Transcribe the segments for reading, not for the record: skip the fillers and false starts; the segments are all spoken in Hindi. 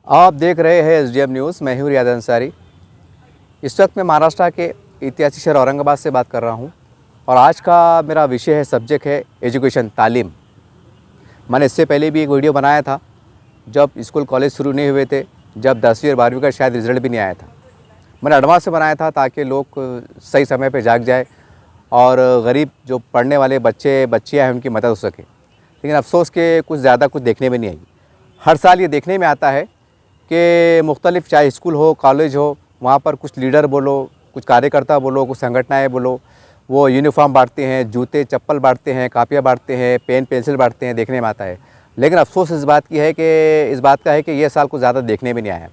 आप देख रहे हैं SDM न्यूज़। मैं हूँ रियाद अंसारी। इस वक्त मैं महाराष्ट्र के ऐतिहासिक शहर औरंगाबाद से बात कर रहा हूँ और आज का मेरा विषय है, सब्जेक्ट है एजुकेशन, तालीम। मैंने इससे पहले भी एक वीडियो बनाया था जब स्कूल कॉलेज शुरू नहीं हुए थे, जब 10वीं और 12वीं का शायद रिज़ल्ट भी नहीं आया था। मैंने एडवांस से बनाया था ताकि लोग सही समय पर जाग जाए और गरीब जो पढ़ने वाले बच्चियाँ हैं उनकी मदद हो सके। लेकिन अफसोस के कुछ ज़्यादा कुछ देखने में नहीं आई। हर साल ये देखने में आता है कि मुख्तलिफ, चाहे स्कूल हो, कॉलेज हो, वहाँ पर कुछ लीडर बोलो, कुछ कार्यकर्ता बोलो, कुछ संगठनाएँ बोलो, वो यूनिफॉर्म बांटते हैं, जूते चप्पल बांटते हैं, कापियाँ बांटते हैं, पेन पेंसिल बांटते हैं, देखने में आता है। लेकिन अफसोस इस बात का है कि ये साल कुछ ज़्यादा देखने में नहीं आया।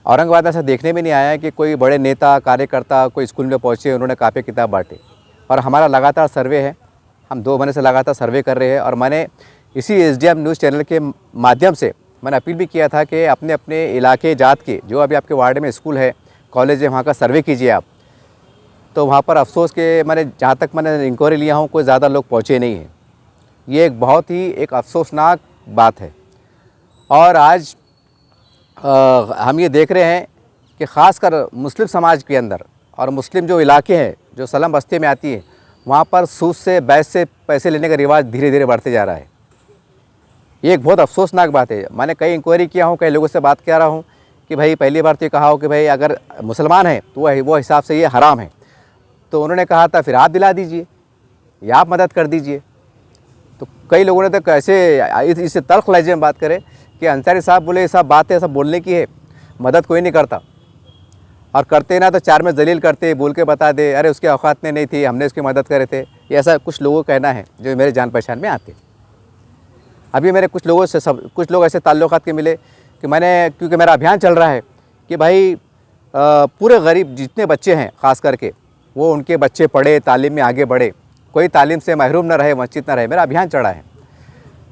औरंगाबाद ऐसा देखने में नहीं आया कि कोई बड़े नेता, कार्यकर्ता कोई स्कूल में पहुँचे, उन्होंने कापी किताब बाँटे। और हमारा लगातार सर्वे है, हम 2 महीने से लगातार सर्वे कर रहे हैं और मैंने इसी SDM न्यूज़ चैनल के माध्यम से मैंने अपील भी किया था कि अपने अपने इलाके जात के जो अभी आपके वार्ड में स्कूल है, कॉलेज है, वहाँ का सर्वे कीजिए आप। तो वहाँ पर अफसोस के जहाँ तक मैंने इंक्वायरी लिया हूँ, कोई ज़्यादा लोग पहुँचे नहीं हैं। ये एक बहुत ही एक अफसोसनाक बात है। और आज हम ये देख रहे हैं कि ख़ासकर मुस्लिम समाज के अंदर और मुस्लिम जो इलाके हैं, जो सलम बस्ती में आती है, वहाँ पर सूद से, बैच से पैसे लेने का रिवाज धीरे धीरे बढ़ते जा रहा है। ये एक बहुत अफसोसनाक बात है। मैंने कई इंक्वायरी किया हूँ, कई लोगों से बात कर रहा हूँ कि भाई पहली बार तो ये कहा हो कि भाई अगर मुसलमान है तो वो हिसाब से ये हराम है। तो उन्होंने कहा था फिर आप दिला दीजिए या आप मदद कर दीजिए। तो कई लोगों ने तो कैसे इससे तल्ख लहजे में बात करे कि अंसारी साहब बोले ये सब बात है, सब बोलने की है, मदद कोई नहीं करता, और करते ना तो 4 में जलील करते, बोल के बता दे अरे उसके औकात में नहीं थी, हमने उसकी मदद करे थे। ये ऐसा कुछ लोगों का कहना है जो मेरे जान पहचान में आते। अभी मेरे कुछ लोग ऐसे ताल्लुकात के मिले कि क्योंकि मेरा अभियान चल रहा है कि भाई पूरे गरीब जितने बच्चे हैं ख़ास करके वो उनके बच्चे पढ़े, तालीम में आगे बढ़े, कोई तालीम से महरूम न रहे, वंचित न रहे। मेरा अभियान चढ़ा है।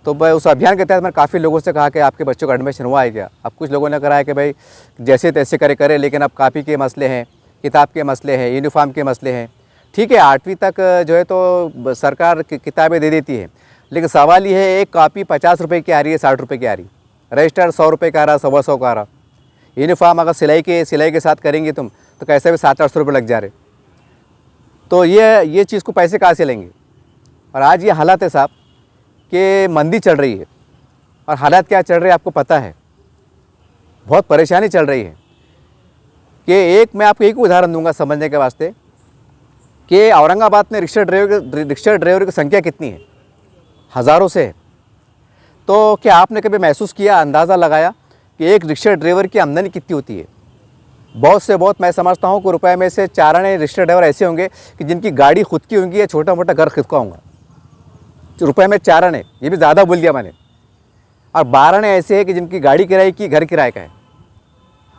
तो मैं उस अभियान के तहत मैंने काफ़ी लोगों से कहा कि आपके बच्चों का एडमिशन हुआ है क्या। अब कुछ लोगों ने कहा है कि भाई जैसे तैसे करे, लेकिन अब कापी के मसले हैं, किताब के मसले हैं, यूनिफॉर्म के मसले हैं। ठीक है, 8वीं तक जो है तो सरकार किताबें दे देती है, लेकिन सवाल ये है एक कापी 50 रुपये की आ रही है, 60 रुपये की आ रही, रजिस्टर 100 रुपये का आ रहा, 100 का आ रहा। यूनिफॉर्म अगर सिलाई के साथ करेंगे तुम तो कैसे भी 700-800 रुपये लग जा रहे। तो ये चीज़ को पैसे कहाँ से लेंगे। और आज ये हालात है साहब कि मंदी चल रही है, और हालात क्या चल रहे हैं आपको पता है, बहुत परेशानी चल रही है। कि मैं आपको एक उदाहरण दूंगा समझने के वास्ते कि औरंगाबाद में रिक्शा ड्राइवर की संख्या कितनी है, हज़ारों से है। तो क्या आपने कभी महसूस किया, अंदाज़ा लगाया कि एक रिक्शा ड्राइवर की आमदनी कितनी होती है। बहुत से बहुत मैं समझता हूँ कि रुपए में से 4 आने रिक्शा ड्राइवर ऐसे होंगे कि जिनकी गाड़ी खुद की होंगी या छोटा मोटा घर खुद का होगा। रुपए में 4 आने, ये भी ज़्यादा बोल दिया मैंने। और 12 आने ऐसे हैं कि जिनकी गाड़ी किराए की, घर किराए का है।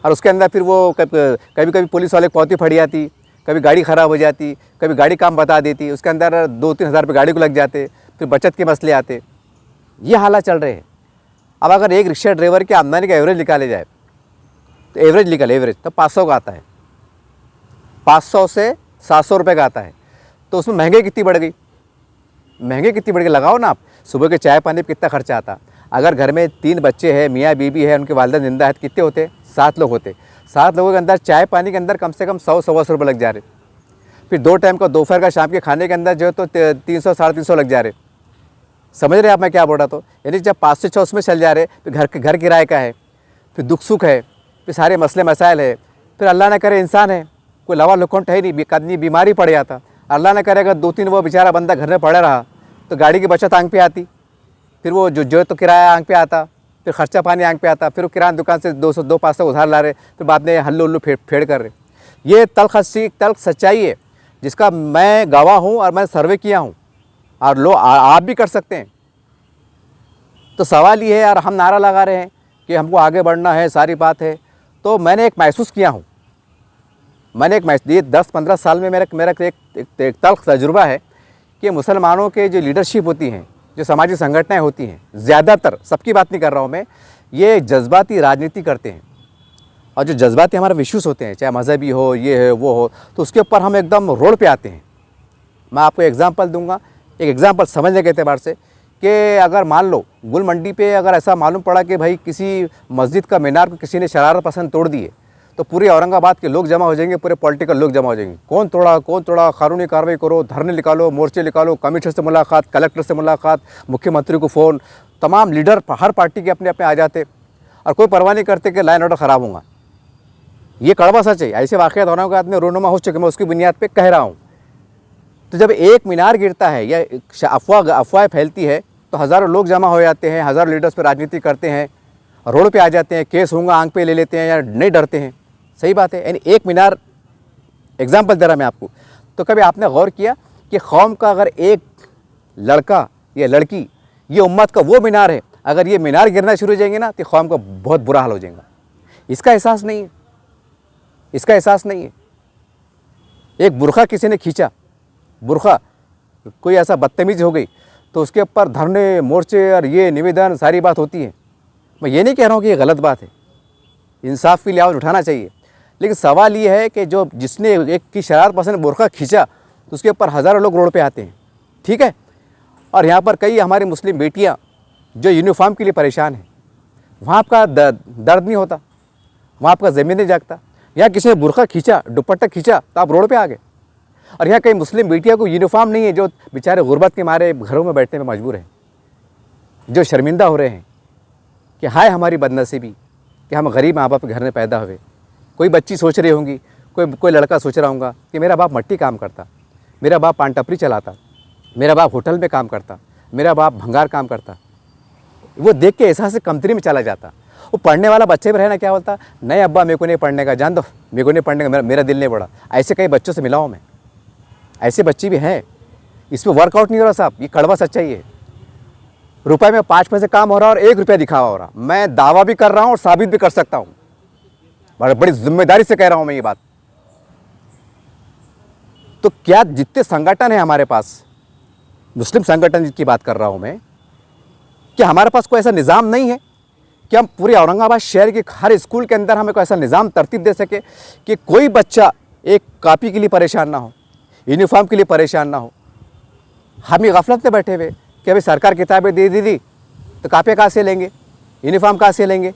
और उसके अंदर फिर वो कभी पुलिस वाले पौती फड़ी आती, कभी गाड़ी ख़राब हो जाती, कभी गाड़ी काम बता देती, उसके अंदर 2-3 हज़ार रुपये गाड़ी को लग जाते, फिर बचत के मसले आते। ये हालात चल रहे हैं। अब अगर एक रिक्शा ड्राइवर की आमदनी का एवरेज निकाले जाए तो एवरेज तो 500 का आता है, 500 से 700 रुपये का आता है। तो उसमें महंगाई कितनी बढ़ गई, लगाओ ना आप। सुबह के चाय पानी पर कितना खर्चा आता। अगर घर में 3 बच्चे हैं, मियाँ बीबी है, उनके वालिदा जिंदा है, कितने होते, 7 लोग होते। 7 लोगों के अंदर चाय पानी के अंदर कम से कम 100-125 रुपये लग जा रहे। फिर 2 टाइम का दोपहर का शाम के खाने के अंदर जो है तो 300-350 लग जा रहे। समझ रहे आप मैं क्या बोल रहा। तो यानी जब 5 से 6 उसमें चल जा रहे, फिर घर किराए का है, फिर दुख सुख है, फिर सारे मसले मसाइल है, फिर अल्लाह न करे इंसान है, कोई लवा लुकंट है नहीं, आदमी बीमारी पड़ जाता, अल्लाह न करे अगर 2-3 वो बेचारा बंदा घर में पड़ा रहा तो गाड़ी की बचत आंख पे आती, फिर वो जो तो किराया आंख पे आता, फिर खर्चा पानी आंख पे आता, फिर वो किराना दुकान से 200-500 उधार ला रहे, फिर बाद में हल्लू उल्लू फेड़ कर रहे। ये तल्ख सच्चाई है जिसका मैं गवाह हूँ और मैं सर्वे किया हूँ, और आप भी कर सकते हैं। तो सवाल ये है यार, हम नारा लगा रहे हैं कि हमको आगे बढ़ना है, सारी बात है। तो मैंने एक महसूस किया हूँ, ये 10-15 साल में मेरा एक तल्ख तजुर्बा है कि मुसलमानों के जो लीडरशिप होती हैं, जो सामाजिक संगठनाएं होती हैं, ज़्यादातर, सबकी बात नहीं कर रहा हूँ मैं, ये जज्बाती राजनीति करते हैं। और जो जज्बाती हमारे इश्यूज़ होते हैं, चाहे मजहबी हो, ये है वो हो, तो उसके ऊपर हम एकदम रोड पे आते हैं। मैं आपको एग्जांपल दूंगा, एक एग्जांपल समझने के एतबार से कि अगर मान लो गुल मंडी पे अगर ऐसा मालूम पड़ा कि भाई किसी मस्जिद का मीनार को किसी ने शरारत पसंद तोड़ दिए, तो पूरे औरंगाबाद के लोग जमा हो जाएंगे, पूरे पॉलिटिकल लोग जमा हो जाएंगे। कौन तोड़ा, कानूनी कार्रवाई करो, धरने निकालो, मोर्चे निकालो, कमिश्नर से मुलाकात, कलेक्टर से मुलाकात, मुख्यमंत्री को फ़ोन, तमाम लीडर हर पार्टी के अपने अपने आ जाते और कोई परवाह नहीं करते कि लाइन ऑर्डर ख़राब होगा। ये कड़वा सच है। ऐसे वाक़यात औरंगाबाद में रोनुमा हो चुके, मैं उसकी बुनियाद पर कह रहा हूँ। तो जब एक मीनार गिरता है या अफवाह फैलती है तो हज़ारों लोग जमा हो जाते हैं, हज़ारों लीडर्स पर राजनीति करते हैं, रोड पे आ जाते हैं, केस होगा आंख पे ले लेते हैं या नहीं डरते हैं। सही बात है। यानी एक मीनार एग्जाम्पल दे रहा मैं आपको। तो कभी आपने गौर किया कि कौम का अगर एक लड़का या लड़की ये उम्मत का वो मीनार है, अगर ये मीनार गिरना शुरू हो जाएंगे ना तो कौम का बहुत बुरा हाल हो जाएगा। इसका एहसास नहीं है, इसका एहसास नहीं है। एक बुरखा किसी ने खींचा, बुरखा कोई ऐसा बदतमीज़ी हो गई तो उसके ऊपर धरने, मोर्चे और ये निवेदन सारी बात होती है। मैं ये नहीं कह रहा हूँ कि ये गलत बात है, इंसाफ के लिए आवाज़ उठाना चाहिए, लेकिन सवाल ये है कि जो जिसने एक की शरारत पसंद बुरखा खींचा तो उसके ऊपर हज़ारों लोग रोड पे आते हैं, ठीक है। और यहाँ पर कई हमारी मुस्लिम बेटियाँ जो यूनिफॉर्म के लिए परेशान हैं, वहाँ आपका दर्द नहीं होता, वहाँ आपका ज़मीन नहीं जागता। यहाँ किसी ने बुरखा खींचा, दुपट्टा खींचा तो आप रोड पे आ गए। और यहाँ कई मुस्लिम बेटियाँ को यूनिफॉर्म नहीं है, जो बेचारे गुर्बत के मारे घरों में बैठने में मजबूर हैं, जो शर्मिंदा हो रहे हैं कि हाय हमारी बदनसीबी कि हम गरीब माँ बाप के घर में पैदा हुए। कोई बच्ची सोच रही होंगी, कोई लड़का सोच रहा होगा कि मेरा बाप मट्टी काम करता, मेरा बाप पान टपरी चलाता, मेरा बाप होटल में काम करता, मेरा बाप भंगार काम करता। वो देख के एहसास से कमतरी में चला जाता। वो पढ़ने वाला बच्चे में रहना क्या बोलता, नहीं अब्बा मेरे को नहीं पढ़ने का, जान दो मेरे को नहीं पढ़ने का, मेरा दिल नहीं बढ़ा। ऐसे कई बच्चों से मिला हूँ मैं, ऐसे बच्चे भी हैं। इसमें वर्कआउट नहीं हो रहा साहब, ये कड़वा सच्चाई है। रुपए में 5 पैसे काम हो रहा और 1 रुपया दिखावा हो रहा। मैं दावा भी कर रहा हूँ और साबित भी कर सकता हूँ, बड़ी जिम्मेदारी से कह रहा हूँ मैं ये बात। तो क्या जितने संगठन है हमारे पास, मुस्लिम संगठन की बात कर रहा हूँ मैं, क्या हमारे पास कोई ऐसा निज़ाम नहीं है कि हम पूरे औरंगाबाद शहर के हर स्कूल के अंदर हमें कोई ऐसा निज़ाम तरतीब दे सके कि कोई बच्चा एक कॉपी के लिए परेशान ना हो, यूनिफॉर्म के लिए परेशान ना हो। हम ये गफलत में बैठे हुए कि अभी सरकार किताबें दे दी तो कापियाँ कहाँ से लेंगे, यूनिफॉर्म कहाँ से लेंगे।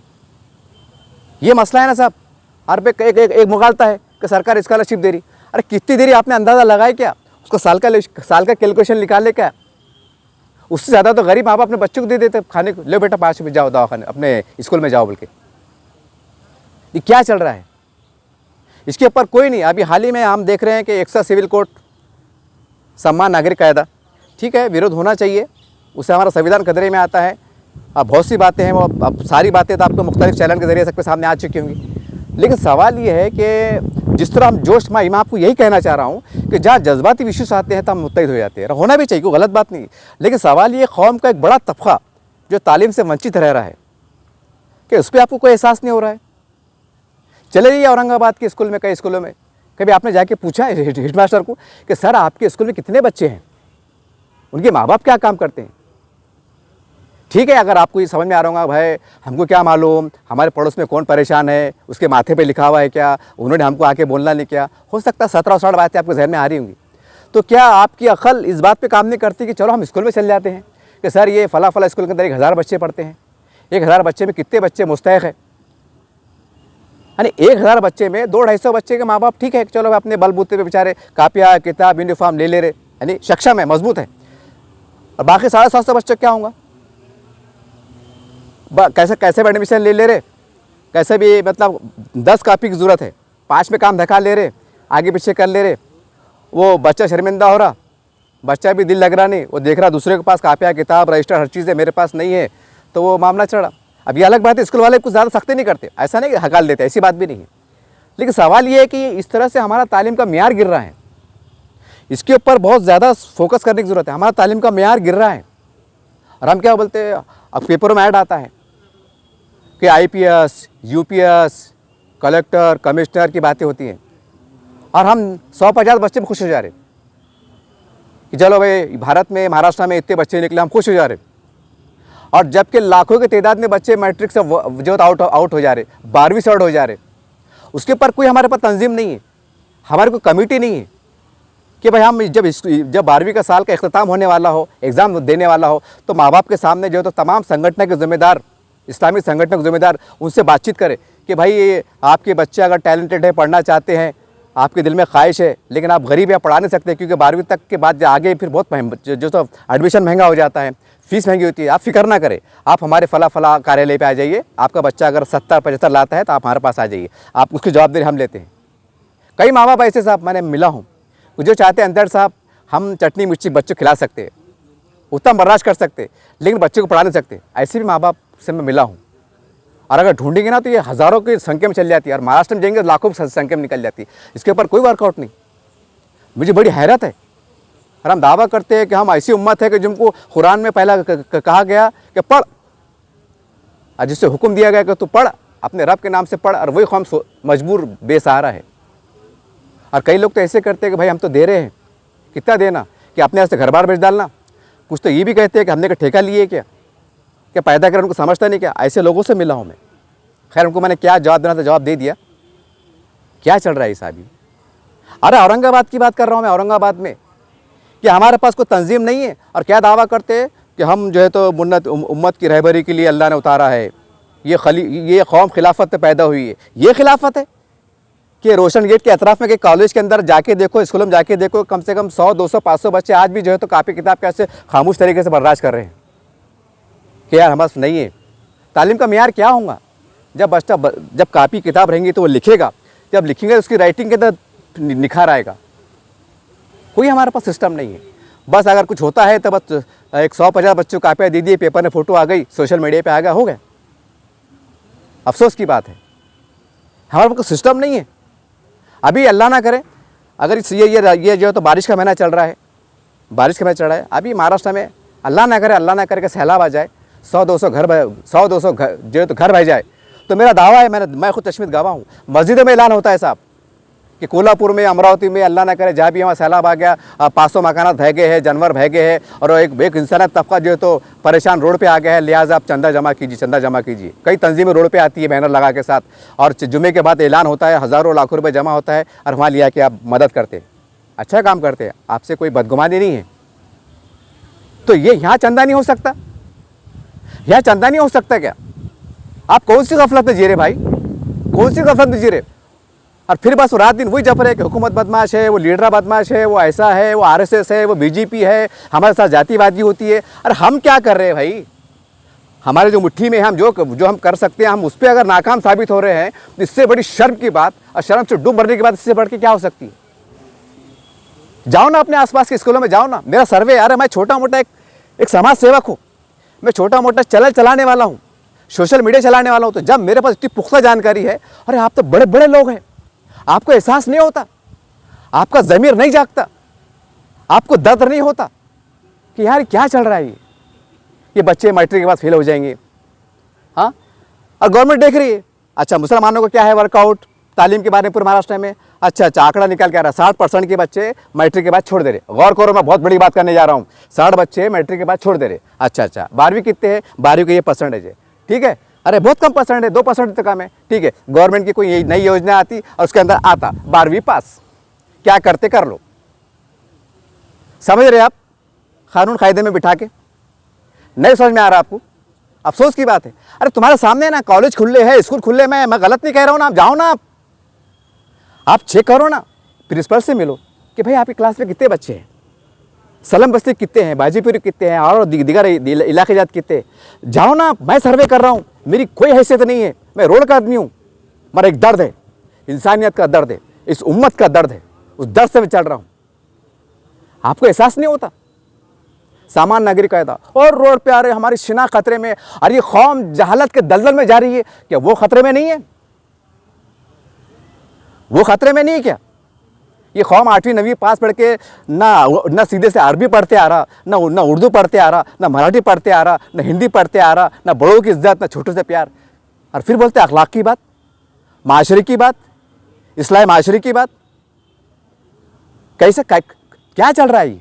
ये मसला है ना साहब। हर पे एक मुगालता है कि सरकार स्कॉलरशिप दे रही। अरे कितनी देरी आपने अंदाज़ा लगाए क्या, उसका साल का कैलकुलेशन निकाल ले क्या। उससे ज़्यादा तो गरीब माँ बाप अपने बच्चों को दे देते खाने को, ले बेटा 5 रुपये जाओ दवाखाने अपने स्कूल में जाओ बोल के। ये क्या चल रहा है, इसके ऊपर कोई नहीं। अभी हाल ही में हम देख रहे हैं कि एक्सा सिविल कोड सम्मान नागरिक कायदा, ठीक है, विरोध होना चाहिए, उससे हमारा संविधान खतरे में आता है। अब बहुत सी बातें हैं, वो अब सारी बातें तो आपको मुख्तलिफ चैनल के जरिए सबके सामने आ चुकी होंगी। लेकिन सवाल ये है कि जिस तरह हम जोश में, मैं आपको यही कहना चाह रहा हूँ कि जहाँ जज्बाती इश्यूज आते हैं तो हम मुत्तहिद हो जाते हैं, होना भी चाहिए, कोई गलत बात नहीं। लेकिन सवाल ये कौम का एक बड़ा तबका जो तालीम से वंचित रह रहा है, कि उस पर आपको कोई एहसास नहीं हो रहा है। चले जाइए औरंगाबाद के स्कूल में, कई स्कूलों में कभी आपने जाके पूछा है हेडमास्टर को कि सर आपके स्कूल में कितने बच्चे हैं, उनके माँ बाप क्या काम करते हैं। ठीक है, अगर आपको ये समझ में आ रहा होगा भाई हमको क्या मालूम हमारे पड़ोस में कौन परेशान है, उसके माथे पे लिखा हुआ है क्या, उन्होंने हमको आके बोलना नहीं क्या, हो सकता है 17 और 16 बातें आपके जहन में आ रही होंगी। तो क्या आपकी अकल इस बात पे काम नहीं करती कि चलो हम स्कूल में चल जाते हैं कि सर ये फला स्कूल के अंदर 1000 बच्चे पढ़ते हैं, 1000 बच्चे में कितने बच्चे मुस्तहिक है। यानी 1000 बच्चे में 200-250 बच्चे के माँ बाप, ठीक है चलो अपने बलबूते पे बेचारे कापियाँ किताब यूनिफॉर्म ले रहे, यानी सक्षम है, मजबूत है, और बाकी 750 बच्चे क्या होंगे, कैसे भी एडमिशन ले रहे, कैसे भी मतलब 10 कापी की ज़रूरत है, 5 में काम धक्का ले रहे, आगे पीछे कर ले रहे। वो बच्चा शर्मिंदा हो रहा, बच्चा भी दिल लग रहा नहीं, वो देख रहा दूसरे के पास कापियाँ किताब रजिस्टर हर चीज़ है, मेरे पास नहीं है, तो वो मामला चढ़ा। अब ये अलग बात है, स्कूल वाले कुछ ज़्यादा सख्ती नहीं करते, ऐसा नहीं कि हकाल देते, ऐसी बात भी नहीं है। लेकिन सवाल ये है कि इस तरह से हमारा तालीम का मेयार गिर रहा है, इसके ऊपर बहुत ज़्यादा फोकस करने की ज़रूरत है। हमारा तालीम का मेयार गिर रहा है और हम क्या बोलते हैं, अब पेपरों में ऐड आता है कि IPS, UPS, कलेक्टर, कमिश्नर की बातें होती हैं और हम 150 बच्चे में खुश हो जा रहे कि चलो भाई भारत में महाराष्ट्र में इतने बच्चे निकले, हम खुश हो जा रहे। और जबकि लाखों की तादाद में बच्चे मैट्रिक से जो आउट हो जा रहे, 12वीं से आउट हो जा रहे, उसके ऊपर कोई हमारे पास तंजीम नहीं है, हमारे कोई कमेटी नहीं है कि भाई हम जब 12वीं का साल का इख्तिताम होने वाला हो, एग्ज़ाम देने वाला हो, तो माँ बाप के सामने जो है तो तमाम संगठन के ज़िम्मेदार, इस्लामी संगठन के ज़िम्मेदार उनसे बातचीत करें कि भाई ये आपके बच्चे अगर टैलेंटेड है, पढ़ना चाहते हैं, आपके दिल में ख्वाहिश है, लेकिन आप गरीब या पढ़ा नहीं सकते क्योंकि 12वीं तक के बाद आगे फिर बहुत जो तो एडमिशन महंगा हो जाता है, फीस महंगी होती है। आप फिक्र ना करें, आप हमारे फला कार्यालय पे आ जाइए, आपका बच्चा अगर 70-75 लाता है तो आप हमारे पास आ जाइए, आप उसकी जवाबदारी हम लेते हैं। कई माँ बाप ऐसे साहब मैंने मिला हूँ जो चाहते हैं अंदर साहब हम चटनी मिर्ची बच्चों को खिला सकते हैं, उतना बर्दाश्त कर सकते, लेकिन बच्चे को पढ़ा नहीं सकते। ऐसे भी माँ बाप से मैं मिला हूँ, और अगर ढूंढेंगे ना तो ये हज़ारों की संख्या में चल जाती है, और महाराष्ट्र में जाएंगे तो लाखों की संख्या में निकल जाती है। इसके ऊपर कोई वर्कआउट नहीं। मुझे बड़ी हैरत है, और हम दावा करते हैं कि हम ऐसी उम्मत है कि जिनको कुरान में पहला कहा गया कि पढ़, और जिससे हुक्म दिया गया कि तू पढ़, अपने रब के नाम से पढ़, और वही कौम मजबूर बेसहारा है। और कई लोग तो ऐसे करते हैं कि भाई हम तो दे रहे हैं, कितना देना, कि अपने यहाँ से घर बार बेच डालना। कुछ तो ये भी कहते हैं कि हमने का ठेका लिए क्या पैदा कर, उनको समझता नहीं क्या। ऐसे लोगों से मिला हूँ मैं। खैर उनको मैंने क्या जवाब देना था जवाब दे दिया। क्या चल रहा है साहब? अरे औरंगाबाद की बात कर रहा हूँ मैं। औरंगाबाद में कि हमारे पास कोई तंजीम नहीं है, और क्या दावा करते हैं कि हम जो है तो उम्मत की रहबरी के लिए अल्लाह ने उतारा है, ये कौम खिलाफत पे पैदा हुई है। ये खिलाफत है कि रोशन गेट के अतराफ़ में कि कॉलेज के अंदर जाके देखो, स्कूलों में जाके देखो, कम से कम 100, 200, 500 बच्चे आज भी जो है तो कापी किताब कैसे खामोश तरीके से बर्दाश्त कर रहे हैं कि यार हमारे नहीं है। तालीम का मेयार क्या होगा? जब कापी किताब रहेंगी तो वो लिखेगा, जब लिखेंगे तो उसकी राइटिंग के अंदर निखार आएगा। कोई हमारे पास सिस्टम नहीं है। बस अगर कुछ होता है तो बस 150 बच्चों को कापियाँ दे दिए, पेपर में फ़ोटो आ गई, सोशल मीडिया पे आ गया, हो गया। अफसोस की बात है, हमारे पास सिस्टम नहीं है। अभी अल्लाह ना करे, अगर ये जो है तो बारिश का महीना चल रहा है, बारिश का महीना चल रहा है, अभी महाराष्ट्र में अल्लाह ना करे कि सैलाब आ जाए, 100-200 घर जो है तो घर बह जाए, तो मेरा दावा है, मैं खुद चश्मित गवाह हूँ, मस्जिदों में ऐलान होता है साहब कि कोल्हापुर में, अमरावती में, अल्लाह ना करे जहाँ भी वहाँ सैलाब आ गया, 500 मकानात बह गए हैं, जानवर बह गए हैं, और एक इंसानियत तबका जो है तो परेशान रोड पे आ गया है, लिहाजा आप चंदा जमा कीजिए। कई तंजीमें रोड पे आती है बैनर लगा के साथ, और जुमे के बाद ऐलान होता है, हज़ारों लाखों रुपये जमा होता है, और वहाँ लिया कि आप मदद करते, अच्छा काम करते हैं, आपसे कोई बदगुमानी नहीं है। तो ये यहाँ चंदा नहीं हो सकता? यहाँ चंदा नहीं हो सकता क्या? आप कौन सी गफलत में जी रहे भाई, कौन सी गफलत में जी रहे? और फिर बस रात दिन वही जप रहे कि हुकूमत बदमाश है, वो लीडर बदमाश है, वो ऐसा है, वो आरएसएस है, वो बीजेपी है, हमारे साथ जातिवादी होती है। अरे हम क्या कर रहे हैं भाई? हमारे जो मुट्ठी में हम जो हम कर सकते हैं, हम उस पर अगर नाकाम साबित हो रहे हैं, इससे बड़ी शर्म की बात, और शर्म से डूब मरने की बात इससे बढ़ के क्या हो सकती है? जाओ ना अपने आसपास के स्कूलों में, जाओ ना। मेरा सर्वे, अरे मैं छोटा मोटा एक समाज सेवक हूँ, मैं छोटा मोटा चलाने वाला हूँ, सोशल मीडिया चलाने वाला हूँ। तो जब मेरे पास इतनी पुख्ता जानकारी है, अरे आप तो बड़े बड़े लोग हैं, आपको एहसास नहीं होता, आपका ज़मीर नहीं जागता, आपको दर्द नहीं होता कि यार क्या चल रहा है? ये बच्चे मैट्रिक के बाद फेल हो जाएंगे, हाँ, और गवर्नमेंट देख रही है। अच्छा, मुसलमानों को क्या है वर्कआउट तालीम के बारे में पूरे महाराष्ट्र में? अच्छा, आंकड़ा निकाल के आ रहा है, 60% के बच्चे मैट्रिक के बाद छोड़ दे रहे। गौर करो, मैं बहुत बड़ी बात करने जा रहा हूँ, 60 बच्चे मैट्रिक के बाद छोड़ दे रहे। अच्छा, 12वीं कितने हैं? 12वीं के ये परसेंटेज है, ठीक है। अरे बहुत कम परसेंट है, 2% तो कम है, ठीक है। गवर्नमेंट की कोई नई योजना आती और उसके अंदर आता 12वीं पास, क्या करते कर लो। समझ रहे आप? कानून कायदे में बिठा के नहीं समझ में आ रहा आपको? अफसोस की बात है। अरे तुम्हारे सामने ना कॉलेज खुले हैं, स्कूल खुले, मैं गलत नहीं कह रहा हूँ ना, आप जाओ ना, आप चेक करो ना, प्रिंसिपल से मिलो कि भाई आपकी क्लास में कितने बच्चे हैं, सलम बस्ती कितने हैं, बाजीपुरी कितने हैं, और दिगर इलाके जात कितने। जाओ ना, मैं सर्वे कर रहा हूँ, मेरी कोई हैसियत नहीं है, मैं रोड का आदमी हूँ, मगर एक दर्द है, इंसानियत का दर्द है, इस उम्मत का दर्द है, उस दर्द से मैं चल रहा हूँ। आपको एहसास नहीं होता? सामान्य नागरिक कायदा और रोड पे आ रहे, हमारी शिना खतरे में, और ये कौम जहालत के दलदल में जा रही है, क्या वो खतरे में नहीं है? वो खतरे में नहीं है क्या? ये कौम 8वीं 9वीं पास पढ़ के ना सीधे से अरबी पढ़ते आ रहा, ना उर्दू पढ़ते आ रहा, ना मराठी पढ़ते आ रहा, ना हिंदी पढ़ते आ रहा, ना बड़ों की इज्जत, ना छोटों से प्यार, और फिर बोलते अखलाक की बात, माशरे की बात, इस्लाही माशरे की बात। कैसे क्या चल रहा है ये?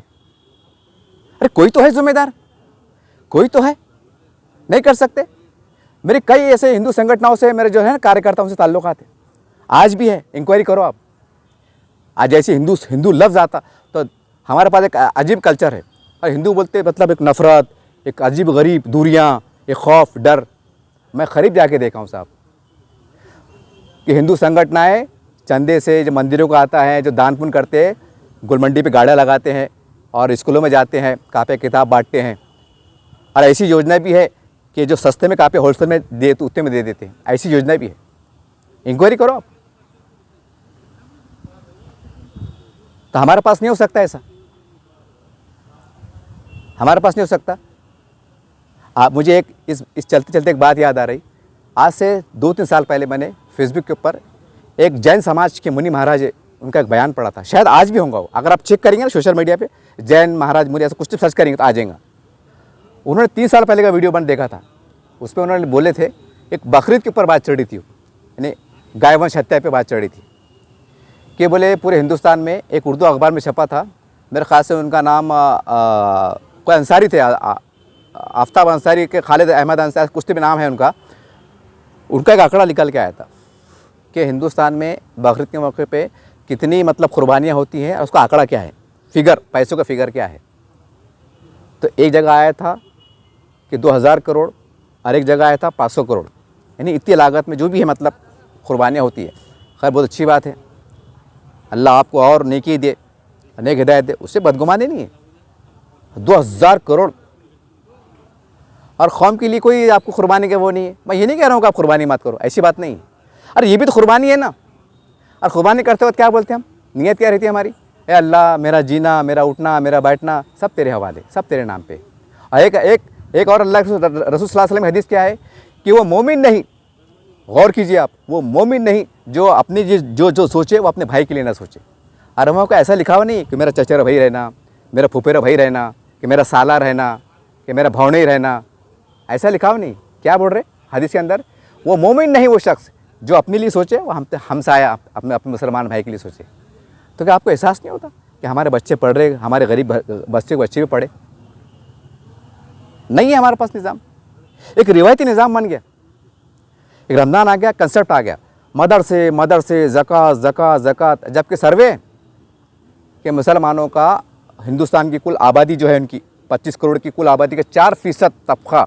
अरे कोई तो है जिम्मेदार, कोई तो है, नहीं कर सकते। मेरे कई ऐसे हिंदू संगठनों से, मेरे जो है ना कार्यकर्ताओं से ताल्लुकात है, आज भी है, इंक्वायरी करो आप। आज ऐसे हिंदू लफ्ज़ आता तो हमारे पास एक अजीब कल्चर है, और हिंदू बोलते मतलब एक नफ़रत, एक अजीब गरीब दूरियाँ, एक खौफ, डर। मैं करीब जाके देखा हूँ साहब कि हिंदू संगठनाएँ चंदे से जो मंदिरों को आता है, जो दान पुण्य करते हैं, गुलमंडी पे गाड़ियाँ लगाते हैं और स्कूलों में जाते हैं, कापे किताब बांटते हैं। और ऐसी योजना भी है कि जो सस्ते में कापे होलसेल में दे तो उतने में दे देते हैं, ऐसी योजना भी है। इंक्वायरी करो आप। तो हमारे पास नहीं हो सकता ऐसा, हमारे पास नहीं हो सकता। आप मुझे एक इस चलते चलते एक बात याद आ रही। आज से 2-3 साल पहले मैंने फेसबुक के ऊपर एक जैन समाज के मुनि महाराज है, उनका एक बयान पढ़ा था। शायद आज भी होगा वो, अगर आप चेक करेंगे ना सोशल मीडिया पे, जैन महाराज मुनि ऐसा कुछ तो सर्च करेंगे तो आ जाएगा। उन्होंने 3 साल पहले का वीडियो बन देखा था। उसमें उन्होंने बोले थे, एक बकरीद के ऊपर बात चढ़ी थी, यानी गायवंश हत्या पे बात चढ़ी थी कि बोले पूरे हिंदुस्तान में एक उर्दू अखबार में छपा था, मेरे ख्याल से उनका नाम कोई अंसारी थे, आफ्ताब अंसारी के खालिद अहमद अंसारी कुछ भी नाम है उनका एक आंकड़ा निकल के आया था कि हिंदुस्तान में बकरीद के मौके पे कितनी मतलब कुर्बानियाँ होती हैं और उसका आंकड़ा क्या है, फिगर, पैसों का फिगर क्या है। तो एक जगह आया था कि 2000 करोड़ और एक जगह आया था 500 करोड़, यानी इतनी लागत में जो भी है मतलब कुर्बानियाँ होती है। खैर बहुत अच्छी बात है, अल्लाह आपको और नेकी दे, नेक हिदायत दे, उससे बदगुमानी नहीं है। 2000 करोड़ और कौम के लिए कोई आपको कुर्बानी का वो नहीं है। मैं ये नहीं कह रहा हूँ कि आप कुर्बानी मत करो, ऐसी बात नहीं है। अरे ये भी तो कुर्बानी है ना। और कुर्बानी करते वक्त क्या बोलते हैं हम, नीयत क्या रहती है हमारी, ए अल्लाह मेरा जीना, मेरा उठना, मेरा बैठना सब तेरे हवाले, सब तेरे नाम पे। और एक और अल्लाह रसूल सल्लल्लाहु अलैहि वसल्लम की हदीस क्या है कि वो मोमिन नहीं, गौर कीजिए आप, वो मोमिन नहीं जो अपनी जो सोचे वो अपने भाई के लिए ना सोचे। और हमको ऐसा लिखा हुआ नहीं कि मेरा चचेरा भाई रहना, मेरा फुफेरा भाई रहना, कि मेरा साला रहना, कि मेरा भौने रहना, ऐसा लिखा हुआ नहीं। क्या बोल रहे हदीस के अंदर, वो मोमिन नहीं वो शख्स जो अपने लिए सोचे, वो हमसाया अपने मुसलमान भाई के लिए सोचे। तो क्या आपको एहसास नहीं होता कि हमारे बच्चे पढ़ रहे, हमारे गरीब बच्चे भी पढ़े? नहीं है हमारे पास निज़ाम, एक रिवायती निज़ाम बन गया। एक रमज़ान आ गया, कंसेप्ट आ गया, मदरसे ज़कात ज़कात ज़कात, जबकि सर्वे के मुसलमानों का हिंदुस्तान की कुल आबादी जो है उनकी 25 करोड़ की कुल आबादी का 4% तबका,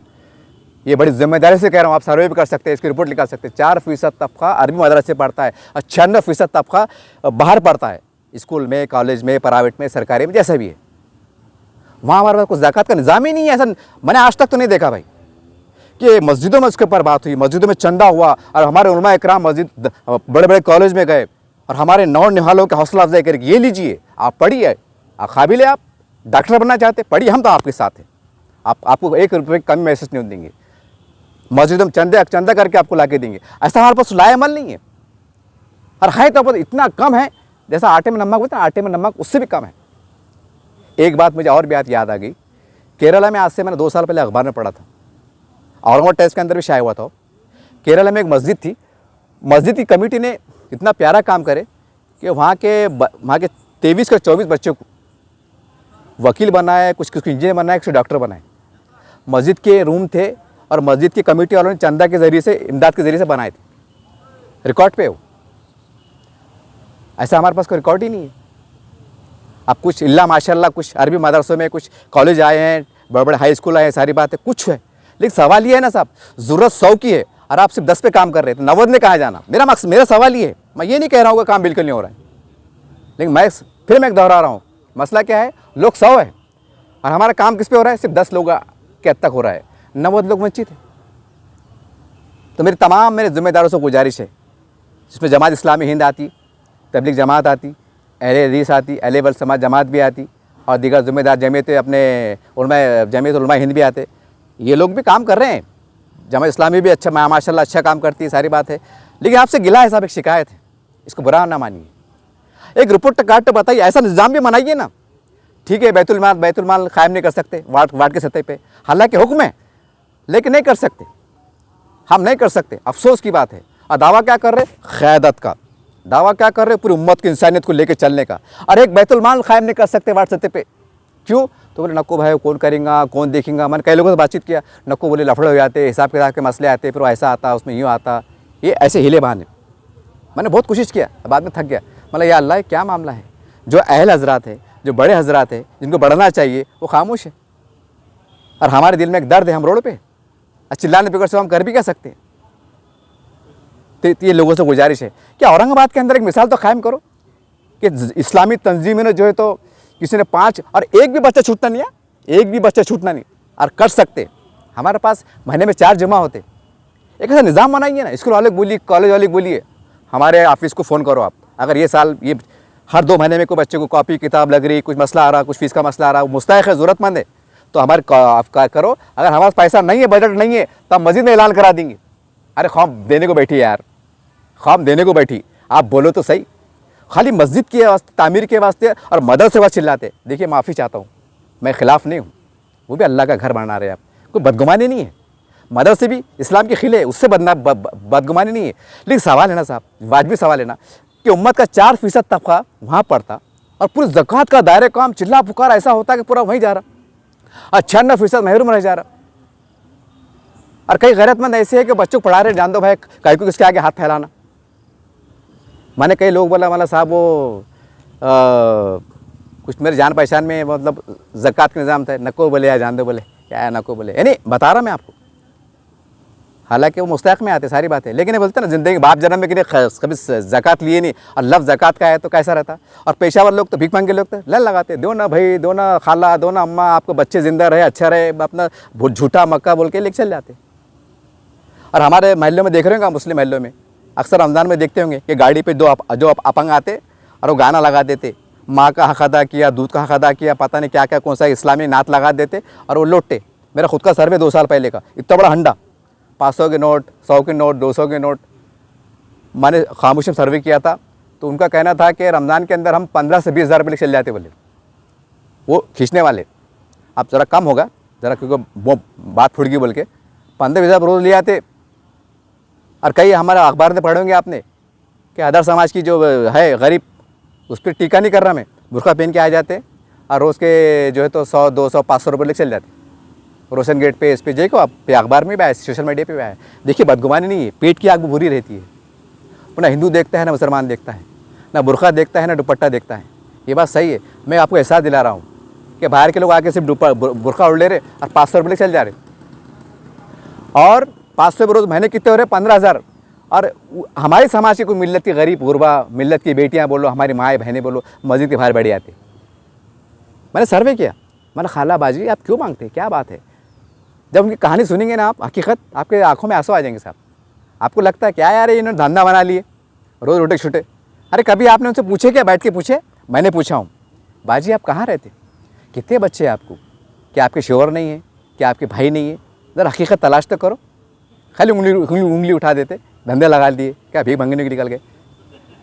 ये बड़ी जिम्मेदारी से कह रहा हूँ, आप सर्वे भी कर सकते हैं, इसकी रिपोर्ट निकाल सकते हैं, 4% तबका अरबी मदरसे पढ़ता है और 96% तबका बाहर पढ़ता है, स्कूल में, कॉलेज में, प्राइवेट में, सरकारी में, जैसा भी है। वहाँ हमारे पास कुछ ज़कात का निज़ाम ही नहीं है। ऐसा मैंने आज तक तो नहीं देखा भाई कि मस्जिदों में उसके ऊपर बात हुई, मस्जिदों में चंदा हुआ और हमारे उलमा इकराम मस्जिद बड़े बड़े कॉलेज में गए और हमारे नौ निहालों के हौसला अफजाई करके ये लीजिए, आप पढ़िए, आप काबिल है, आप डॉक्टर बनना चाहते पढ़िए, हम तो आपके साथ हैं, आपको 1 रुपये कम महसूस नहीं देंगे, मस्जिदों में चंदा करके आपको ला के देंगे। ऐसा हमारे पास लाएमल नहीं है। और है तो इतना कम है, जैसा आटे में नमक होता है, आटे में नमक उससे भी कम है। एक बात मुझे और बात याद आ गई, केरला में आज से मैंने 2 साल पहले अखबार में पढ़ा था, औरंगाबाद टाइम्स के अंदर भी शाया हुआ था। केरला में एक मस्जिद थी, मस्जिद की कमेटी ने इतना प्यारा काम करे कि वहाँ के 23 के 24 बच्चों को वकील बनाए, कुछ इंजीनियर बनाए, कुछ डॉक्टर बनाए। मस्जिद के रूम थे और मस्जिद की कमेटी वालों ने चंदा के ज़रिए से, इमदाद के ज़रिए से बनाए थे, रिकॉर्ड पे हो। ऐसा हमारे पास कोई रिकॉर्ड ही नहीं है। अब कुछ इल्ला माशाल्लाह कुछ अरबी मदरसों में कुछ कॉलेज आए हैं, बड़े बड़े हाई स्कूल आए हैं, सारी बात है, कुछ है। लेकिन सवाल ये है ना साहब, ज़रूरत 100 की है और आप सिर्फ 10 पे काम कर रहे हैं, तो 90 में कहाँ जाना? मेरा सवाल ये है, मैं ये नहीं कह रहा हूँ कि काम बिल्कुल नहीं हो रहा है, लेकिन मैं दोहरा रहा हूँ, मसला क्या है, लोग 100 है और हमारा काम किस पे हो रहा है, सिर्फ 10 लोग के हद तक हो रहा है, 90 लोग वंचित है। तो मेरे ज़िम्मेदारों से गुजारिश है, जिसमें जमात इस्लामी हिंद आती, तबलीग जमात आती, अहले हदीस आती, अहले वल समाज जमात भी आती और दीगर ज़िम्मेदार जमीयत उलमा हिंद भी आते। ये लोग भी काम कर रहे हैं, जमात इस्लामी भी अच्छा माशाल्लाह अच्छा काम करती है, सारी बात है। लेकिन आपसे गिला है साहब, एक शिकायत है, इसको बुरा ना मानिए। एक रिपोर्ट कार्ड बताइए, ऐसा निज़ाम भी बनाइए ना। ठीक है, बैतुल माल कायम नहीं कर सकते वार्ड के सतह पे, हालांकि हुक्म है, लेकिन नहीं कर सकते, हम नहीं कर सकते, अफसोस की बात है। और दावा क्या कर रहे, क़यादत का दावा क्या कर रहे, पूरी उम्मत की इंसानियत को लेकर चलने का। और एक बैतुल माल कायम नहीं कर सकते वार्ड सतह पे, क्यों? तो बोले नक्को भाई कौन करेगा, कौन देखेगा। मैंने कई लोगों से बातचीत किया, नक्को बोले लफड़े हो जाते, हिसाब किताब के मसले आते, फिर वो ऐसा आता, उसमें यूँ आता, ये ऐसे हिले बहाने। मैंने बहुत कोशिश किया, बाद में थक गया। मतलब या अल्लाह क्या मामला है, जो अहल हजरात है, जो बड़े हजरात हैं जिनको बढ़ना चाहिए वो खामोश है। और हमारे दिल में एक दर्द है, हम रोड पे और चिल्लाने पिकर से हम कर भी क्या सकते हैं। तो ये लोगों से गुजारिश है कि औरंगाबाद के अंदर एक मिसाल तो कायम करो कि इस्लामी तंजीम ने जो है तो किसी ने 5 और एक भी बच्चा छूटना नहीं है, एक भी बच्चा छूटना नहीं, और कर सकते। हमारे पास महीने में 4 जमा होते, एक ऐसा निज़ाम बनाइए ना। स्कूल वाले बोलिए, कॉलेज वाले बोलिए, हमारे ऑफिस को फ़ोन करो आप, अगर ये साल ये हर 2 महीने में कोई बच्चे को कॉपी किताब लग रही, कुछ मसला आ रहा, कुछ फीस का मसला आ रहा, मुस्तैक है, ज़रूरतमंद है, तो हमारे करो। अगर हमारे पास पैसा नहीं है, बजट नहीं है, तो हम मस्जिद में ऐलान करा देंगे। अरे ख्वाब देने को बैठी यार, ख्वाब देने को बैठी, आप बोलो तो सही। खाली मस्जिद के वास्ते, तामीर के वास्ते और मदरसे वास्ते चिल्लाते। देखिए माफ़ी चाहता हूँ, मैं ख़िलाफ़ नहीं हूँ, वो भी अल्लाह का घर बना रहे हैं आप, कोई बदगुमानी नहीं है। मदरसे भी इस्लाम के खिले, उससे बदगुमानी नहीं है। लेकिन सवाल है ना साहब, वाजिबी सवाल है ना कि उम्मत का 4% तबका वहाँ पड़ता और पूरी ज़कात का दायरे काम चिल्ला पुकार ऐसा होता कि पूरा वहीं जा रहा, और 96% महरूम रह जा रहा। और कई गैरतमंद ऐसे है कि बच्चों को पढ़ा रहे, जान दो भाई कहीं को किसके आगे हाथ फैलाना। मैंने कई लोग बोला वाला साहब वो कुछ मेरे जान पहचान में मतलब ज़कात का निज़ाम था, नको बोले या जान दो बोले, क्या है नको बोले, यानी बता रहा मैं आपको। हालांकि वो मुस्तैक में आते सारी बातें, लेकिन ये बोलते ना जिंदगी बाप जन्म में कि कभी ज़कात लिए नहीं, और लफ्ज़ ज़कात का है तो कैसा रहता। और पेशावर लोग तो भीख मांगे लोग तो लल लगाते, दो ना भाई, दो ना खाला, दो ना अम्मा, आपको बच्चे ज़िंदा रहे, अच्छा रहे, अपना झूठा मक्का बोल के लेके चल जाते। और हमारे महल्लों में देख रहे होंगे, मुस्लिम महल्लों में अक्सर रमज़ान में देखते होंगे कि गाड़ी पे जो अपंग आते और वो गाना लगा देते, माँ का हक़ अदा किया, दूध का हक़ अदा किया, पता नहीं क्या क्या कौन सा इस्लामी नात लगा देते और वो लौटते। मेरा खुद का सर्वे 2 साल पहले का, इतना बड़ा हंडा, 500 के नोट, 100 के नोट, 200 के नोट, मैंने खामोश में सर्वे किया था। तो उनका कहना था कि रमज़ान के अंदर हम 15 से 20 हज़ार रुपये चल जाते बोले, वो खींचने वाले। अब ज़रा कम होगा ज़रा, क्योंकि वो बात फुट गई बोल के 15-20 हज़ार रोज़ ले आते। और कई हमारे अखबार में पढ़े होंगे आपने कि अदर समाज की जो है गरीब, उस पर टीका नहीं कर रहा मैं, बुर्का पहन के आ जाते और रोज़ के जो है तो 100, 200, 500 रुपये लेके चल जाते रोशन गेट पे, इस पे देखो आप, पे अखबार में भी आया, सोशल मीडिया पे भी आया। देखिए बदगुमानी नहीं है, पेट की आग बुरी रहती है। ना हिंदू देखता है, ना मुसलमान देखता है, ना बुर्का देखता है, ना दुपट्टा देखता है। ये बात सही है, मैं आपको एहसास दिला रहा हूँ कि बाहर के लोग आके सिर्फ बुर्का उड़ ले रहे और 500 रुपये चल जा रहे, और 500 रोज़ महीने कितने हो रहे, 15,000। और हमारे समाज की कोई मिल्लत की गरीब गुरबा, मिल्लत की बेटियाँ बोलो, हमारी माएँ बहनें बोलो, मस्जिद के बाहर बैठ आते। मैंने सर्वे किया, मैंने खाला बाजी आप क्यों मांगते, क्या बात है। जब उनकी कहानी सुनेंगे ना आप, हकीकत आपके आंखों में आंसू आ जाएंगे साहब। आपको लगता है क्या यार इन्होंने धंधा बना लिए, रोज़ रोटे छुटे। अरे कभी आपने उनसे पूछे क्या, बैठ के पूछे? मैंने पूछा हूँ, बाजी आप कहाँ रहते, कितने बच्चे हैं आपको, क्या आपके शोहर नहीं है, क्या आपके भाई नहीं है, ज़रा हकीकत तलाश तो करो। खाली उंगली उठा देते, धंधे लगा दिए, क्या भीख मांगने के निकल गए,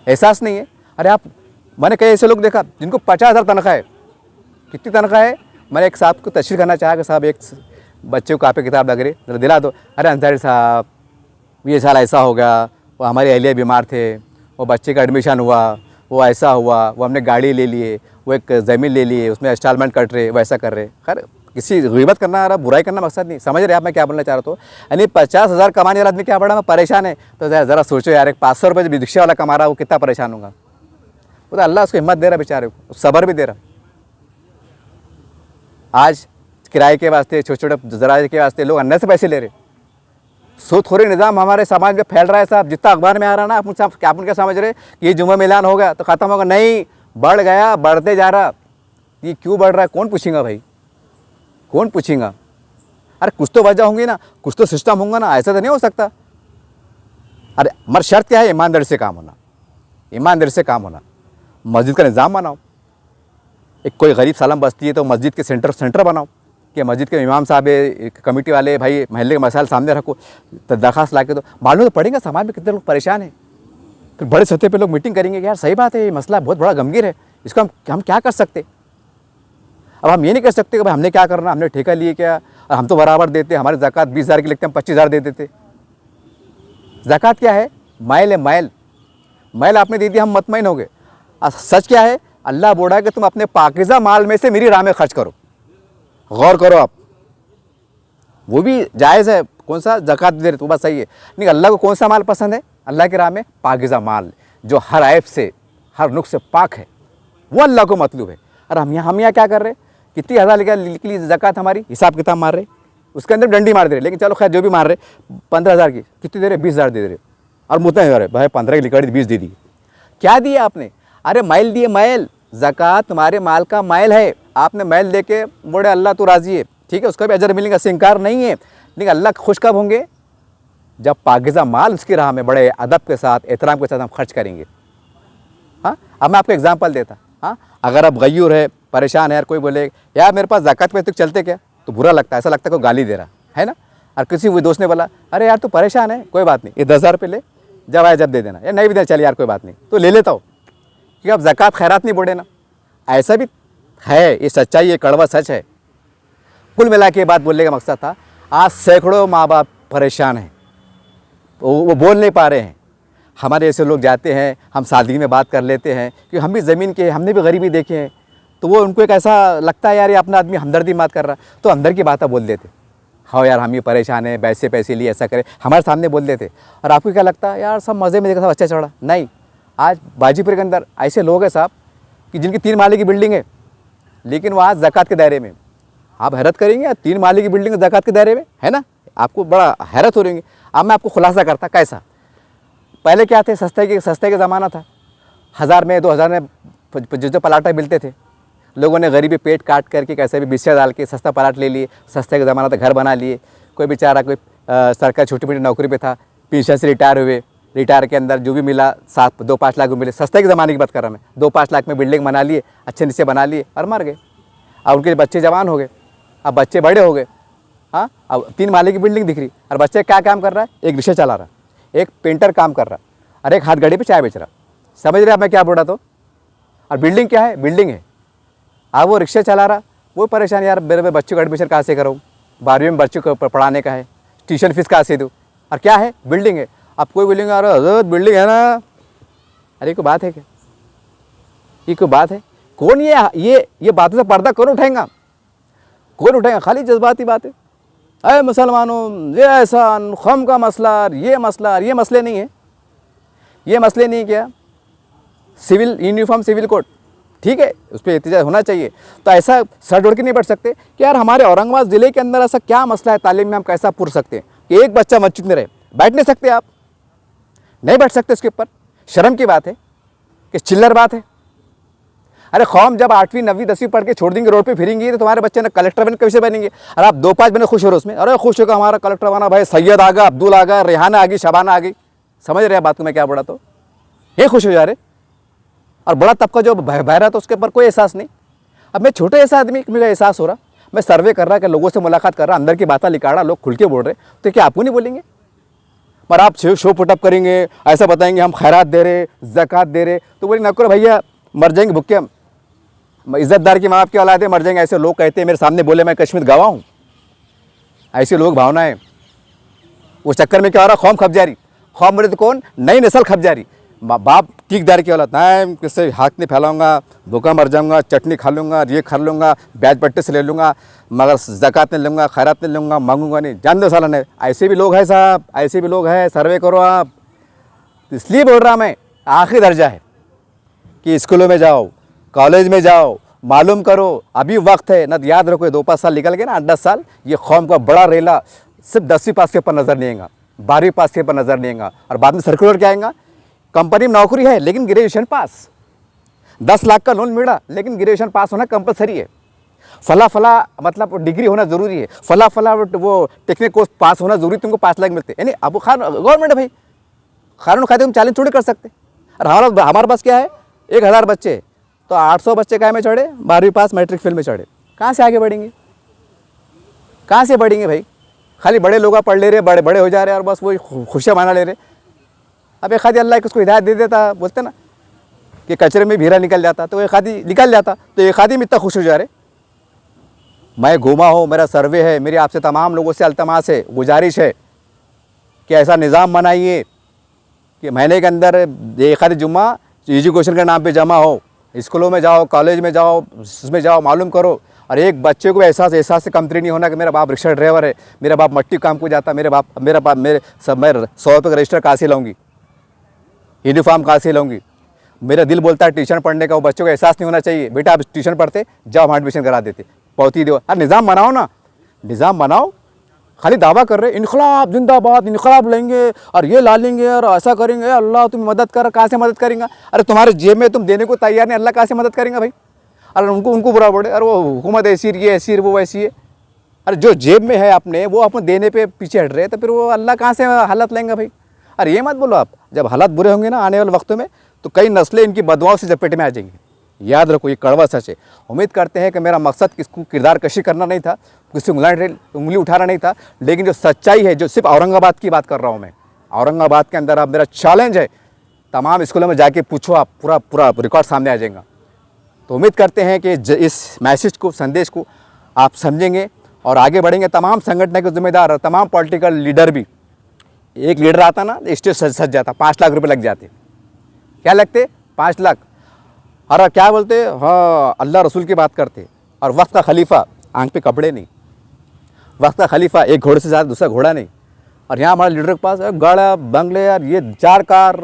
एहसास नहीं है। अरे आप, मैंने कई ऐसे लोग देखा जिनको 50,000 तनख्वाह है। कितनी तनख्वाह है? मैंने एक साहब को तशरीह करना चाहा कि साहब एक बच्चे को कापी किताब लग रही, जरा दिला दो। अरे अंसारी साहब ये साल ऐसा हो गया, वो हमारे अहलिया बीमार थे, वो बच्चे का एडमिशन हुआ, वो ऐसा हुआ, वो हमने गाड़ी ले लिए, वो एक ज़मीन ले लिए, उसमें इंस्टॉलमेंट कट रहे, वो ऐसा कर रहे। खैर किसी ग़ीबत करना आ रहा, बुराई करना मकसद नहीं, समझ रहे आप मैं क्या बोलना चाह रहा था। यानी 50,000 कमाने वाला आदमी क्या बड़ा मैं परेशान है, तो ज़रा सोचो यार, एक 500 रुपये जब रिक्शा वाला कमा रहा, वो कितना परेशान होगा। वो तो अल्लाह उसको हिम्मत दे रहा बेचारे को, सब्र भी दे रहा। आज किराए के वास्ते, छोटे छोटे ज़राए के वास्ते लोग अन्य से पैसे ले रहे। सूदखोरी निज़ाम हमारे समाज में फैल रहा है साहब, जितना अखबार में आ रहा ना, आप क्या समझ रहे कि ये जुम्मे में ऐलान होगा तो ख़त्म होगा? नहीं, बढ़ गया, बढ़ते जा रहा। ये क्यों बढ़ रहा है, कौन पूछेगा भाई, कौन पूछेगा? अरे कुछ तो वजह होंगी ना, कुछ तो सिस्टम होगा ना, ऐसा तो नहीं हो सकता। अरे मगर शर्त क्या है, ईमानदारी से काम होना, ईमानदारी से काम होना। मस्जिद का निज़ाम बनाओ, एक कोई गरीब सालम बस्ती है तो मस्जिद के सेंटर बनाओ कि मस्जिद के इमाम साहब है, कमेटी वाले भाई महल्ले के मसाइल सामने रखो, तो दरख्वास्त ला के तो मालूम तो पड़ेगा समाज में कितने लोग परेशान हैं। फिर बड़े सतह पे लोग मीटिंग करेंगे कि यार सही बात है, ये मसला बहुत बड़ा गंभीर है, इसको हम क्या कर सकते। अब हम ये नहीं कर सकते कि भाई हमने क्या करना, हमने ठेका लिए क्या, और हम तो बराबर देते, हमारे ज़कात 20,000 की लगते हम 25,000 दे देते। ज़कात क्या है? मैल है, मैल, मैल आपने दे दिया, हम मतमईन हो गए। सच क्या है? अल्लाह बोल रहा है कि तुम अपने पाकीज़ा माल में से मेरी राह में खर्च करो। गौर करो आप, वो भी जायज़ है, कौन सा ज़कात दे रहे तो बात सही है, नहीं अल्लाह को कौन सा माल पसंद है? अल्लाह की राह में पाकीज़ा माल, जो हर ऐब से, हर नुक्स से पाक है, वो अल्लाह को मतलूब है। और हम यहाँ क्या कर रहे हैं, कितनी हज़ार निकली ज़कात हमारी, हिसाब किताब मार रहे, उसके अंदर डंडी मार दे रहे। लेकिन चलो खैर जो भी मार रहे, 15,000 की कितनी दे रहे, 20,000 दे रहे, और मुँह दे रहे भाई 15 की लिखा 20 दे दी। क्या दिया आपने? अरे मैल दिए, मैल। ज़कात तुम्हारे माल का मैल है, आपने मैल दे के बोले अल्लाह तो राज़ी है, ठीक है, उसका भी अजर मिलेगा, इससे इनकार नहीं है। लेकिन अल्लाह खुश कब होंगे? जब पाकिज़ा माल उसकी राह में बड़े अदब के साथ, एहतराम के साथ हम खर्च करेंगे। हाँ, अब मैं आपको एग्जांपल देता। हाँ, अगर आप गयूर है, परेशान है, यार कोई बोले यार मेरे पास ज़कात पैसे चलते क्या, तो बुरा लगता है, ऐसा लगता है कोई गाली दे रहा है ना। और किसी वो दोस्त ने बोला अरे यार तू परेशान है, कोई बात नहीं, ये 10,000 रुपये ले, जब आए जब दे देना, या नहीं भी दे चल यार कोई बात नहीं, तो ले लेता हूँ, क्योंकि आप ज़कात खैरात नहीं बोले ना। ऐसा भी है, ये सच्चाई, ये कड़वा सच है। कुल मिला के बात बोलने का मकसद था, आज सैकड़ों माँ बाप परेशान हैं, वो बोल नहीं पा रहे हैं। हमारे ऐसे लोग जाते हैं, हम सादगी में बात कर लेते हैं, क्योंकि हम भी ज़मीन के, हमने भी गरीबी देखे हैं, तो वो उनको एक ऐसा लगता है यार ये अपना आदमी हमदर्दी बात कर रहा, तो अंदर की बातें बोल देते, हाँ यार हम ये परेशान हैं, पैसे पैसे लिए ऐसा करें, हमारे सामने बोल देते। और आपको क्या लगता है यार सब मज़े में देखा, सब अच्छा चढ़ा? नहीं, आज बाजीपुर के अंदर ऐसे लोग हैं साहब कि जिनकी 3 माले की बिल्डिंग है, लेकिन वो आज ज़कात के दायरे में। आप हैरत करेंगे, 3 माले की बिल्डिंग ज़कात के दायरे में है ना, आपको बड़ा हैरत हो रही है। अब मैं आपको खुलासा करता कैसा। पहले क्या थे, सस्ते के ज़माना था, 1000 में 2000 में जो पलाटा मिलते थे, लोगों ने गरीबी पेट काट करके कैसे भी बिस्सा डाल के सस्ता पलाट ले लिए, सस्ते का ज़माना था, घर बना लिए। कोई बेचारा कोई सरकारी छोटी मोटी नौकरी पे था, पेंशन से रिटायर हुए, रिटायर के अंदर जो भी मिला 2-5 लाख मिले, सस्ते के ज़माने की बात कर रहा मैं, 2-5 लाख में बिल्डिंग बना लिए, अच्छे नीचे बना लिए और मर गए। अब उनके बच्चे जवान हो गए, अब बच्चे बड़े हो गए। हाँ, अब 3 माले की बिल्डिंग दिख रही, और बच्चे क्या काम कर रहा है, एक रिक्शा चला रहा, एक पेंटर काम कर रहा, और एक हाथ गाड़ी पे चाय बेच रहा। समझ रहे आप मैं क्या बोल रहा? तो और बिल्डिंग क्या है, बिल्डिंग है। अब वो रिक्शा चला रहा, वो परेशान यार मेरे बच्चों का एडमिशन कहाँ से कराऊँ, 12वीं में बच्चों को पढ़ाने का है, ट्यूशन फीस कहाँ से दूँ, और क्या है, बिल्डिंग है। अब कोई बोलेंगे अरे हज़रत बिल्डिंग है ना, अरे कोई बात है क्या, ये कोई बात है? कौन ये बातों से पर्दा कौन उठाएगा, कौन उठाएगा? खाली जज्बाती बातें, अरे मुसलमानों ये ऐसा खम का मसला, ये मसले नहीं है, ये मसले नहीं क्या, सिविल यूनिफॉर्म सिविल कोड ठीक है, उस पर एहतजाज होना चाहिए। तो ऐसा सर जोड़ के नहीं बैठ सकते कि यार हमारे औरंगाबाद ज़िले के अंदर ऐसा क्या मसला है तालीम में, हम कैसा पूछ सकते हैं कि एक बच्चा मस्जिद में रहे? बैठ नहीं सकते, आप नहीं बैठ सकते, उसके ऊपर शर्म की बात है कि चिल्लर बात है। अरे कौम जब 8वीं 9वीं 10वीं पढ़ के छोड़ देंगे, रोड पे फिरेंगे, तो तुम्हारे बच्चे ना कलेक्टर बने कैसे बनेंगे? और आप 2-5 बने खुश हो रहे उसमें, अरे खुश होगा हमारा कलेक्टर बना भाई, सैयद आ गया, अब्दुल आ गया, रेहाना आ गई, शबाना आ गई। समझ रहे हैं बात को मैं क्या बोला? तो ये खुश हो जा रहे, और बड़ा तबका जो बह रहा था उसके ऊपर कोई एहसास नहीं। अब मैं छोटे ऐसा आदमी, मुझे एहसास हो रहा, मैं सर्वे कर रहा कि लोगों से मुलाकात कर रहा, अंदर की बातें निकाल रहा, लोग खुल के बोल रहे, तो क्या आपको नहीं बोलेंगे? पर आप शो पुटअप करेंगे, ऐसा बताएंगे हम खैरात दे रहे, ज़कात दे रहे, तो बोले नकुर भैया मर जाएंगे भुक्के हम, इज़्ज़तदार की माँ बाप की औलाद है, मर जाएंगे। ऐसे लोग कहते हैं, मेरे सामने बोले, मैं कश्मीर गवाह हूँ। ऐसे लोग भावनाएं, वो चक्कर में क्या हो रहा, कौम खप जा रही, कौम बोले तो कौन, नई नस्ल खप जा रही। बाप टीकदार की औलाद, मैं किससे हाथ नहीं फैलाऊंगा, भूखा मर जाऊंगा, चटनी खा लूँगा, ये खा लूँगा, ब्याज पट्टे से ले लूँगा, मगर ज़कात नहीं लूँगा, खैरात नहीं लूँगा, मांगूंगा नहीं। जान दो साला ने, ऐसे भी लोग हैं साहब, ऐसे भी लोग हैं, सर्वे करो आप। इसलिए बोल रहा मैं, आखिरी दर्जा है कि स्कूलों में जाओ, कॉलेज में जाओ, मालूम करो, अभी वक्त है ना। याद रखो 2-5 साल निकल गए ना, 8-10 साल, ये कौम का बड़ा रेला सिर्फ 10वीं पास के ऊपर नज़र नहीं आएगा, 12वीं पास के ऊपर नज़र नहीं आएगा, और बाद में सर्कुलर क्या आएगा, कंपनी में नौकरी है लेकिन ग्रेजुएशन पास, 10 लाख का लोन मिला लेकिन ग्रेजुएशन पास होना कंपलसरी है, फला मतलब डिग्री होना ज़रूरी है, फला वो टेक्निक कोर्स पास होना ज़रूरी, तुमको 5 लाख मिलते। यानी अब गवर्नमेंट है भाई, कानून खाते हम चैलेंज थोड़ी कर सकते। और हमारे पास क्या है, 1000 बच्चे तो 800 बच्चे काय में चढ़े, 12वीं पास मैट्रिक फेल में चढ़े, कहाँ से आगे बढ़ेंगे, कहाँ से बढ़ेंगे भाई? खाली बड़े लोग पढ़ ले रहे, बड़े हो जा रहे और बस वही खुशियाँ माना ले रहे। अब एक आदि अल्लाह उसको हिदायत दे देता, बोलते ना कि कचरे में भीरा निकल जाता, तो एक आदि निकल जाता, तो एक आदि में इतना खुश हो जा रहे। मैं घूमा हूँ, मेरा सर्वे है, मेरी आपसे तमाम लोगों से अल्तमास है, गुजारिश है कि ऐसा निज़ाम बनाइए कि महीने के अंदर एक आदि जुम्मा एजुकेशन के नाम पे जमा हो, स्कूलों में जाओ, कॉलेज में जाओ, उसमें जाओ, मालूम करो। और एक बच्चे को एहसास से कमतरी नहीं होना कि मेरा बाप रिक्शा ड्राइवर है, मेरा बाप मट्टी काम को जाता, मैं 100 रुपये का रजिस्टर कहाँ से लाऊंगी, यूनिफॉर्म कहाँ से लाऊंगी, मेरा दिल बोलता है ट्यूशन पढ़ने का, वो बच्चों को एहसास नहीं होना चाहिए, बेटा आप ट्यूशन पढ़ते जाओ, हम एडमिशन करा देते, पौती दो। अरे निज़ाम बनाओ ना, निज़ाम बनाओ। खाली दावा कर रहे इनकलाब जिंदाबाद, इनकलाब लेंगे और ये ला लेंगे और ऐसा करेंगे, अल्लाह तुम्हें मदद कर। कहाँ से मदद करेंगे? अरे तुम्हारे जेब में तुम देने को तैयार नहीं, अल्लाह कहाँ से मदद करेंगे भाई? अरे उनको बुरा बोले, अरे वो हुकूमत ऐसी ये ऐसी है, वो वैसी है। अरे जो जेब में है अपने, वो अपने देने पे पीछे हट रहे हैं, तो फिर वो अल्लाह कहाँ से हालत लेंगे भाई? अरे ये मत बोलो आप, जब हालात बुरे होंगे ना आने वाले वक्तों में, तो कई नस्लें इनकी बदवाओं से चपेट में आ जाएंगी। याद रखो, ये कड़वा सच है। उम्मीद करते हैं कि मेरा मकसद किसको किरदार कशी करना नहीं था, किसी उंगली उठाना नहीं था, लेकिन जो सच्चाई है, जो सिर्फ औरंगाबाद की बात कर रहा हूँ मैं, औरंगाबाद के अंदर अब मेरा चैलेंज है, तमाम स्कूलों में जाके पूछो आप, पूरा रिकॉर्ड सामने आ जाएगा। तो उम्मीद करते हैं कि इस मैसेज को, संदेश को आप समझेंगे और आगे बढ़ेंगे। तमाम संगठन के जिम्मेदार और तमाम पॉलिटिकल लीडर भी, एक लीडर आता ना स्टेज सज जाता, 5 लाख रुपए लग जाते। क्या लगते? 5 लाख। और क्या बोलते? हाँ, अल्लाह रसूल की बात करते। और वक्त का खलीफा, आंख पे कपड़े नहीं, वक्त का खलीफा, एक घोड़े से ज़्यादा दूसरा घोड़ा नहीं। और यहाँ हमारे लीडर के पास गाड़ा बंगले, यार ये 4 कार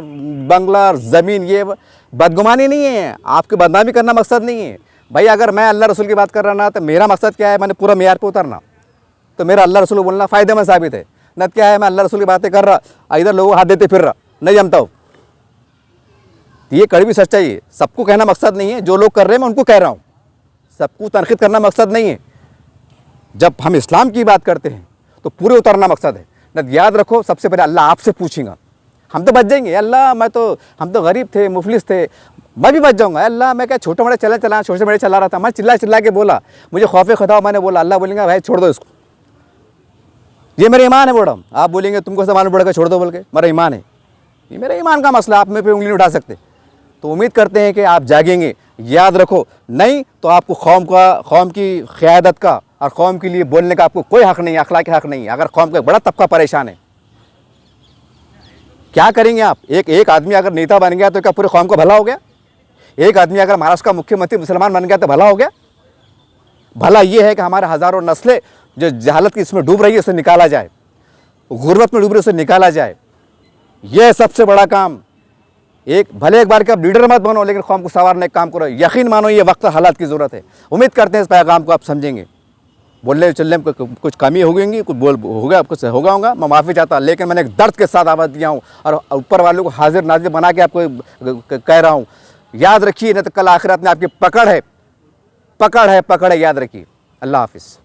बंगला ज़मीन, ये बदगुमानी नहीं है, आपकी बदनामी करना मकसद नहीं है भाई। अगर मैं अल्लाह रसूल की बात कर रहा ना, तो मेरा मकसद क्या है? मैंने पूरा मेयार पे उतरना, तो मेरा अल्लाह रसूल बोलना फ़ायदेमंद साबित है। न क्या है, मैं अल्लाह रसूल की बातें कर रहा, इधर लोगों को हाथ देते फिर रहा, नहीं जमता हूँ। ये कड़वी सच्चाई है। सबको कहना मकसद नहीं है, जो लोग कर रहे हैं मैं उनको कह रहा हूँ, सबको तनकीद करना मकसद नहीं है। जब हम इस्लाम की बात करते हैं तो पूरे उतरना मकसद है। न याद रखो, सबसे पहले अल्लाह आपसे पूछेगा। हम तो बच जाएंगे, अल्लाह हम तो गरीब थे, मुफलिस थे, मैं भी बच जाऊँगा। अल्लाह मैं क्या छोटे मोटे सोशल मीडिया चला रहा था, मैं चिल्ला के बोला, मुझे खौफ खुदा, मैंने बोला, अल्लाह बोलेंगे भाई छोड़ दो इसको, ये मेरा ईमान है। बोला आप बोलेंगे तुमको से मालूम पड़ेगा छोड़ दो बोल के, मेरा ईमान है, ये मेरा ईमान का मसला, आप मेरे पे उंगली नहीं उठा सकते। तो उम्मीद करते हैं कि आप जागेंगे। याद रखो, नहीं तो आपको कौम की क़यादत का और कौम के लिए बोलने का आपको कोई हक़ नहीं, अखलाकी हक़ नहीं। अगर कौम का बड़ा तबका परेशान है, क्या करेंगे आप? एक आदमी अगर नेता बन गया तो क्या पूरे कौम का भला हो गया? एक आदमी अगर महाराष्ट्र का मुख्यमंत्री मुसलमान बन गया तो भला हो गया? भला ये है कि हमारे हज़ारों नस्लें जो जहालत की इसमें डूब रही है उसे निकाला जाए, गुर्बत में डूब रही है उसे निकाला जाए। यह सबसे बड़ा काम। भले एक बार के आप लीडर मत बनो, लेकिन कौम को संवारने का काम करो। यकीन मानो, ये वक्त हालात की ज़रूरत है। उम्मीद करते हैं इस पैगाम को आप समझेंगे। बोलने चलने में कुछ कमी होगी, कुछ कुछ होगा, मैं माफ़ी चाहता, लेकिन मैंने एक दर्द के साथ आवाज़ दिया हूँ और ऊपर वालों को हाजिर नाजिर बना के आपको कह रहा हूँ। याद रखिए, नहीं तो कल आखिरत में आपकी पकड़ है, याद रखिए। अल्लाह हाफिज़।